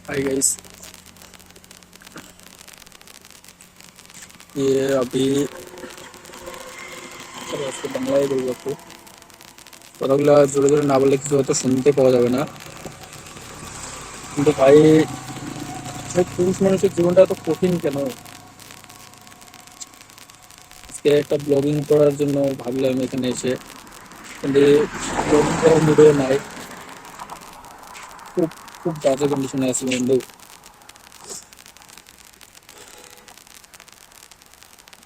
Hi guys. ये अभी চলো আজকে বাংলায় বলবো একটু। কথাগুলো জোরে জোরে না বললে কিছু হয়তো শুনতে পাওয়া যাবে না, কিন্তু ভাই আসলে পুরুষ মানুষের জীবনটা এত কঠিন কেন? আজকে একটা ব্লগিং করার জন্য ভাবলাম এখানে এসে, কিন্তু ব্লগিং করার মুডেও নাই। খুব খুব বাজে কন্ডিশনে আছি বন্ধু।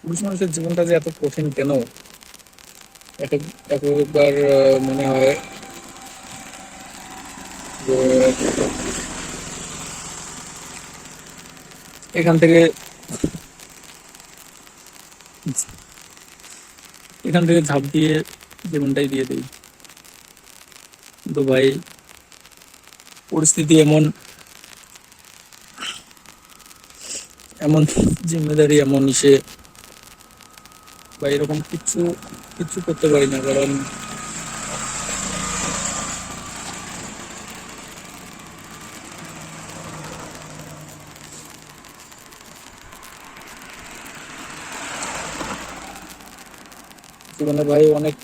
পুরুষ মানুষের জীবনটা যে এত কঠিন কেন? এক এক- একবার মনে হয় যে এখান থেকে এখান থেকে ঝাঁপ দিয়ে জীবনটাই দিয়ে দিই। কিন্তু ভাই পরিস্থিতি এমন এমন জিম্মেদারি এমন ইসে, বা এরকম কিচ্ছু কিচ্ছু করতে পারি না, কারণ জীবনে ভাই অনেক